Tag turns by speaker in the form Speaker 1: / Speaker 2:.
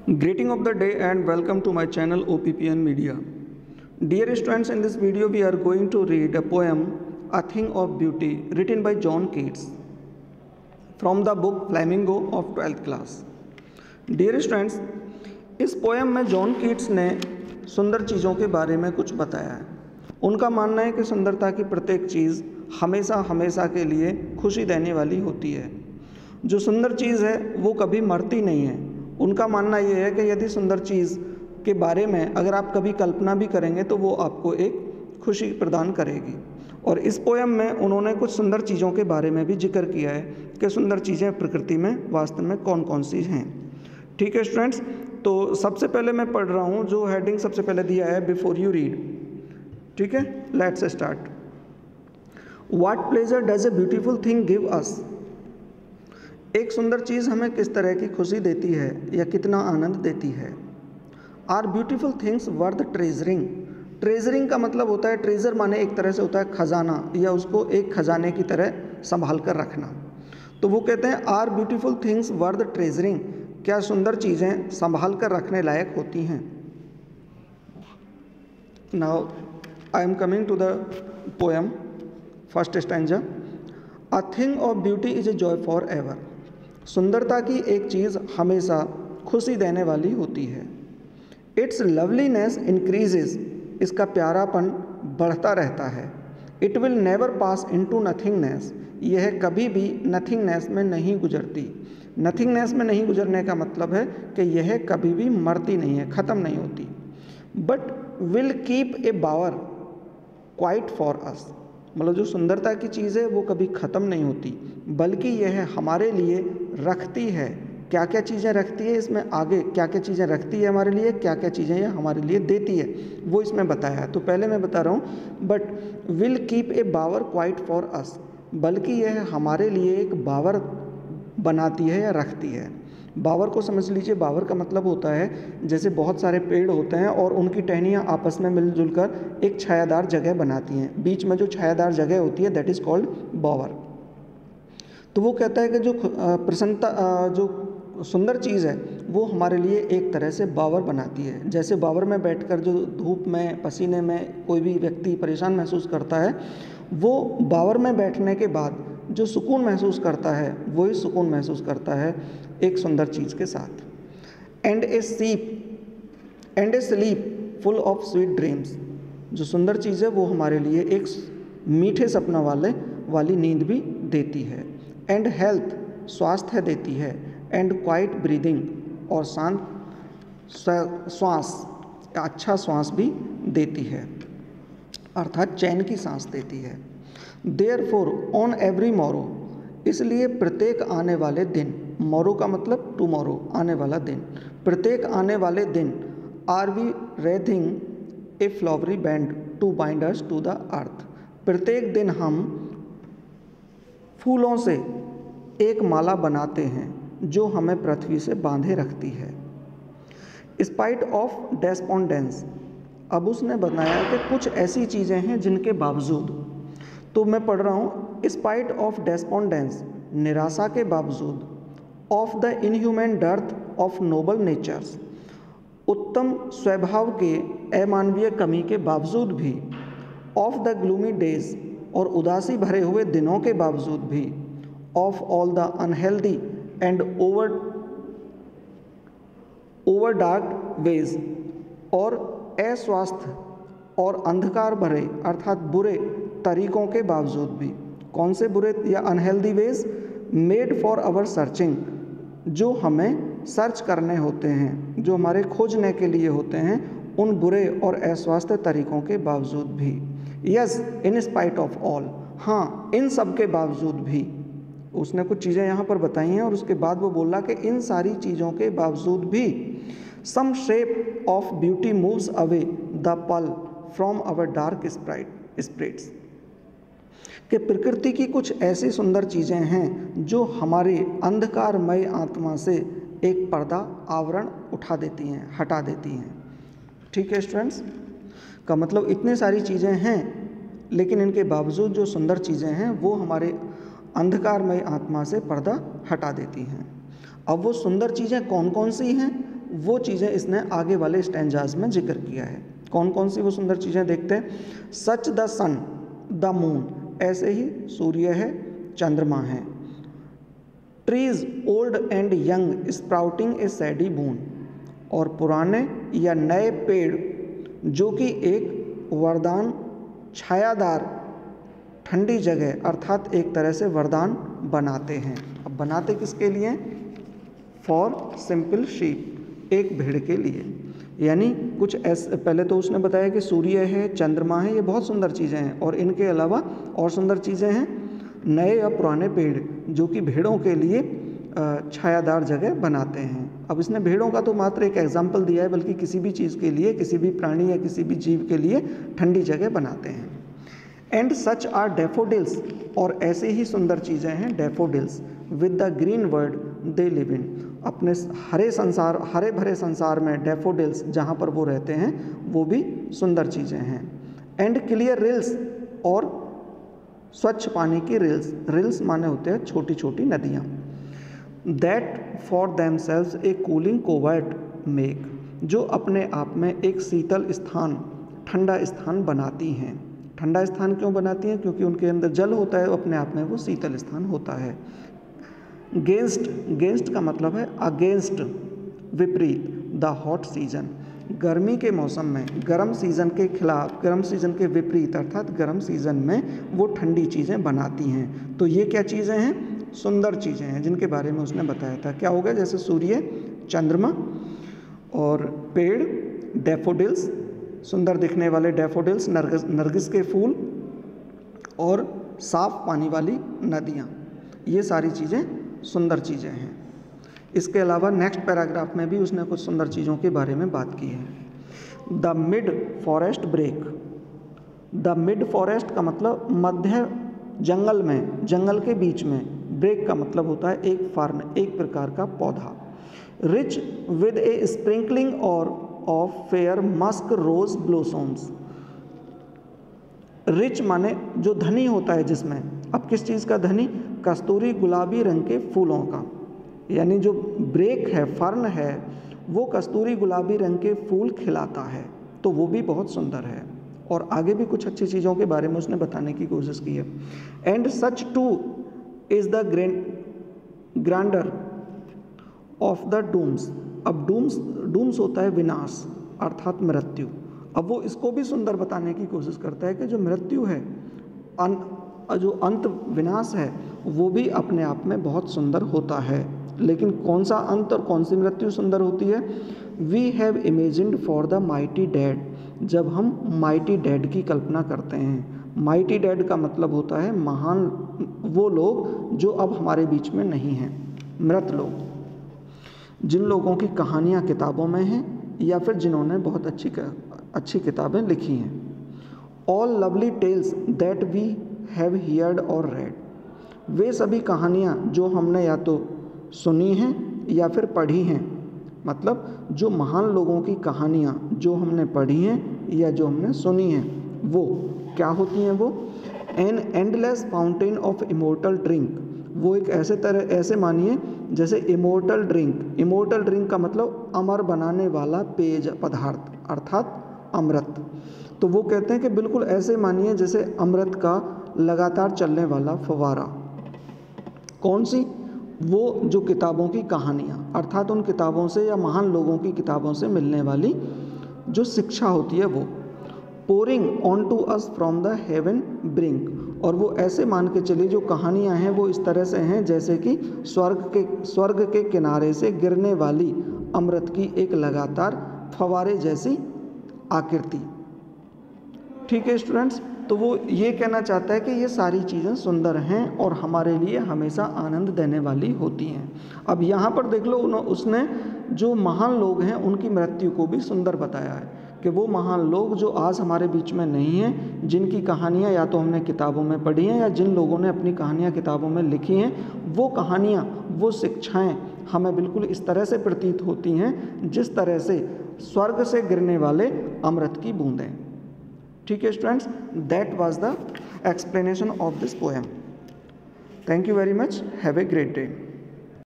Speaker 1: Greeting of the day and welcome to my channel OPPN Media. Dear students, in this video we are going to read a poem, A Thing of Beauty, written by John Keats from the book Flamingo of 12th class. Dear students, इस poem में John Keats ने सुंदर चीज़ों के बारे में कुछ बताया है। उनका मानना है कि सुंदरता की प्रत्येक चीज़ हमेशा के लिए खुशी देने वाली होती है। जो सुंदर चीज़ है वो कभी मरती नहीं है। उनका मानना ये है कि यदि सुंदर चीज़ के बारे में अगर आप कभी कल्पना भी करेंगे तो वो आपको एक खुशी प्रदान करेगी। और इस पोएम में उन्होंने कुछ सुंदर चीज़ों के बारे में भी जिक्र किया है कि सुंदर चीज़ें प्रकृति में वास्तव में कौन कौन सी हैं। ठीक है स्टूडेंट्स, तो सबसे पहले मैं पढ़ रहा हूँ, जो हेडिंग सबसे पहले दिया है बिफोर यू रीड। ठीक है, let's start. What pleasure does a beautiful thing give us. एक सुंदर चीज़ हमें किस तरह की खुशी देती है या कितना आनंद देती है। Are beautiful things worth treasuring. Treasuring का मतलब होता है, ट्रेजर माने एक तरह से होता है खजाना, या उसको एक खजाने की तरह संभाल कर रखना। तो वो कहते हैं are beautiful things worth treasuring, क्या सुंदर चीज़ें संभाल कर रखने लायक होती हैं। Now I am coming to the poem first stanza. A thing of beauty is a joy for ever. सुंदरता की एक चीज़ हमेशा खुशी देने वाली होती है। इट्स लवलीनेस इंक्रीजेज, इसका प्यारापन बढ़ता रहता है। It will never pass into nothingness, यह कभी भी नथिंगनेस में नहीं गुजरती। नथिंगनेस में नहीं गुजरने का मतलब है कि यह कभी भी मरती नहीं है, ख़त्म नहीं होती। But will keep a bower quiet for us, मतलब जो सुंदरता की चीज़ है वो कभी ख़त्म नहीं होती, बल्कि यह हमारे लिए रखती है। क्या क्या चीज़ें रखती है, इसमें आगे क्या क्या चीज़ें रखती है हमारे लिए, क्या क्या चीज़ें यह हमारे लिए देती है, वो इसमें बताया है। तो पहले मैं बता रहा हूँ, but will keep a bower quiet for us, बल्कि यह हमारे लिए एक बावर बनाती है या रखती है। बावर को समझ लीजिए, बावर का मतलब होता है जैसे बहुत सारे पेड़ होते हैं और उनकी टहनियाँ आपस में मिलजुल कर एक छायादार जगह बनाती हैं। बीच में जो छायादार जगह होती है दैट इज़ कॉल्ड बावर। तो वो कहता है कि जो प्रसन्नता, जो सुंदर चीज़ है वो हमारे लिए एक तरह से बावर बनाती है। जैसे बावर में बैठकर जो धूप में पसीने में कोई भी व्यक्ति परेशान महसूस करता है, वो बावर में बैठने के बाद जो सुकून महसूस करता है वही सुकून महसूस करता है एक सुंदर चीज़ के साथ। And A sleep full of sweet dreams, जो सुंदर चीज़ है वो हमारे लिए एक मीठे सपना वाली नींद भी देती है। एंड हेल्थ, स्वास्थ्य देती है। एंड क्वाइट ब्रीदिंग, और शांत श्वास, अच्छा श्वास भी देती है, अर्थात चैन की सांस देती है। देयरफॉर ऑन एवरी मॉरो, इसलिए प्रत्येक आने वाले दिन, मॉरो का मतलब टुमारो, आने वाला दिन, प्रत्येक आने वाले दिन are we wreathing a flowery band to bind us to the earth, प्रत्येक दिन हम फूलों से एक माला बनाते हैं जो हमें पृथ्वी से बांधे रखती है। स्पाइट ऑफ डेस्पोंडेंस, अब उसने बताया कि कुछ ऐसी चीज़ें हैं जिनके बावजूद, तो मैं पढ़ रहा हूँ, स्पाइट ऑफ डेस्पोंडेंस, निराशा के बावजूद, of the inhuman dearth of noble natures, उत्तम स्वभाव के अमानवीय कमी के बावजूद भी, ऑफ द ग्लूमी डेज, और उदासी भरे हुए दिनों के बावजूद भी, of all the unhealthy and over dark ways, और अस्वास्थ्य और अंधकार भरे अर्थात बुरे तरीकों के बावजूद भी। कौन से बुरे या unhealthy ways? Made for our searching, जो हमें सर्च करने होते हैं, जो हमारे खोजने के लिए होते हैं, उन बुरे और अस्वास्थ्य तरीकों के बावजूद भी। Yes, in spite of all, हाँ इन सब के बावजूद भी। उसने कुछ चीज़ें यहाँ पर बताई हैं और उसके बाद वो बोला कि इन सारी चीज़ों के बावजूद भी some shape of beauty moves away the pall from our dark spirits, कि प्रकृति की कुछ ऐसी सुंदर चीज़ें हैं जो हमारे अंधकारमय आत्मा से एक पर्दा आवरण उठा देती हैं, हटा देती हैं। ठीक है स्टूडेंट्स, का मतलब इतनी सारी चीज़ें हैं लेकिन इनके बावजूद जो सुंदर चीज़ें हैं वो हमारे अंधकारमय आत्मा से पर्दा हटा देती हैं। अब वो सुंदर चीज़ें कौन कौन सी हैं वो चीज़ें इसने आगे वाले स्टैंजाज में जिक्र किया है। कौन कौन सी वो सुंदर चीज़ें देखते हैं। Such the sun the moon, ऐसे ही सूर्य है, चंद्रमा है। Trees old and young sprouting a shady boon, और पुराने या नए पेड़ जो कि एक वरदान छायादार ठंडी जगह अर्थात एक तरह से वरदान बनाते हैं। अब बनाते किसके लिए। फॉर सिंपल शीप, एक भेड़ के लिए। यानी कुछ ऐसे, पहले तो उसने बताया कि सूर्य है, चंद्रमा है, ये बहुत सुंदर चीज़ें हैं, और इनके अलावा और सुंदर चीज़ें हैं नए या पुराने पेड़ जो कि भेड़ों के लिए छायादार जगह बनाते हैं। अब इसने भेड़ों का तो मात्र एक एग्जाम्पल दिया है, बल्कि किसी भी चीज़ के लिए, किसी भी प्राणी या किसी भी जीव के लिए ठंडी जगह बनाते हैं। एंड सच आर डैफोडिल्स, और ऐसे ही सुंदर चीज़ें हैं daffodils with the green world they live in, अपने हरे भरे संसार में डैफोडिल्स जहाँ पर वो रहते हैं वो भी सुंदर चीज़ें हैं। एंड क्लियर रिल्स, और स्वच्छ पानी की रिल्स, रिल्स माने होते हैं छोटी छोटी नदियाँ। That for themselves A cooling covert make, जो अपने आप में एक शीतल स्थान, ठंडा स्थान बनाती हैं। ठंडा स्थान क्यों बनाती हैं, क्योंकि उनके अंदर जल होता है, अपने आप में वो शीतल स्थान होता है। गेंस्ट, गेंस्ट का मतलब है अगेंस्ट, विपरीत। द हॉट सीजन, गर्मी के मौसम में, गर्म सीज़न के खिलाफ, गर्म सीज़न के विपरीत अर्थात गर्म सीज़न में वो ठंडी चीज़ें बनाती हैं। तो ये क्या चीज़ें हैं, सुंदर चीज़ें हैं जिनके बारे में उसने बताया था। क्या होगा, जैसे सूर्य, चंद्रमा और पेड़, डैफोडिल्स, सुंदर दिखने वाले डैफोडिल्स, नरगिस के फूल, और साफ पानी वाली नदियाँ, ये सारी चीज़ें सुंदर चीज़ें हैं। इसके अलावा नेक्स्ट पैराग्राफ में भी उसने कुछ सुंदर चीज़ों के बारे में बात की है। The mid forest brake, the mid forest का मतलब मध्य जंगल में, जंगल के बीच में। ब्रेक का मतलब होता है एक फर्न, एक प्रकार का पौधा। रिच विद ए स्प्रिंकलिंग और of fair musk rose blossoms, rich माने जो धनी होता है जिसमें, अब किस चीज़ का धनी, कस्तूरी गुलाबी रंग के फूलों का। यानी जो ब्रेक है, फर्न है, वो कस्तूरी गुलाबी रंग के फूल खिलाता है, तो वो भी बहुत सुंदर है। और आगे भी कुछ अच्छी चीज़ों के बारे में उसने बताने की कोशिश की है। And such too is the grandeur of the dooms, अब डूम्स होता है विनाश अर्थात मृत्यु। अब वो इसको भी सुंदर बताने की कोशिश करता है कि जो मृत्यु है, जो अंत विनाश है, वो भी अपने आप में बहुत सुंदर होता है। लेकिन कौन सा अंत और कौन सी मृत्यु सुंदर होती है। We have imagined for the mighty dead, जब हम माइटी डेड की कल्पना करते हैं। माइटी डेड का मतलब होता है महान वो लोग जो अब हमारे बीच में नहीं हैं, मृत लोग, जिन लोगों की कहानियाँ किताबों में हैं या फिर जिन्होंने बहुत अच्छी किताबें लिखी हैं। All lovely tales that we have heard or read, वे सभी कहानियाँ जो हमने या तो सुनी हैं या फिर पढ़ी हैं, मतलब जो महान लोगों की कहानियाँ जो हमने पढ़ी हैं या जो हमने सुनी हैं, वो क्या होती हैं। वो an endless fountain of immortal drink, वो एक ऐसे मानिए जैसे इमोर्टल ड्रिंक। इमोर्टल ड्रिंक का मतलब अमर बनाने वाला पेय पदार्थ अर्थात अमृत। तो वो कहते हैं कि बिल्कुल ऐसे मानिए जैसे अमृत का लगातार चलने वाला फव्वारा। कौन सी, वो जो किताबों की कहानियाँ अर्थात उन किताबों से या महान लोगों की किताबों से मिलने वाली जो शिक्षा होती है वो। Pouring on to us from the heaven brink, और वो ऐसे मान के चलिए जो कहानियाँ हैं वो इस तरह से हैं जैसे कि स्वर्ग के किनारे से गिरने वाली अमृत की एक लगातार फव्वारे जैसी आकृति। ठीक है स्टूडेंट्स, तो वो ये कहना चाहता है कि ये सारी चीज़ें सुंदर हैं और हमारे लिए हमेशा आनंद देने वाली होती हैं। अब यहाँ पर देख लो, उसने जो महान लोग हैं उनकी मृत्यु को भी सुंदर बताया है कि वो महान लोग जो आज हमारे बीच में नहीं हैं, जिनकी कहानियाँ या तो हमने किताबों में पढ़ी हैं या जिन लोगों ने अपनी कहानियाँ किताबों में लिखी हैं, वो कहानियाँ, वो शिक्षाएँ हमें बिल्कुल इस तरह से प्रतीत होती हैं जिस तरह से स्वर्ग से गिरने वाले अमृत की बूंदें। ठीक है students, that was the explanation of this poem. Thank you very much, have a great day.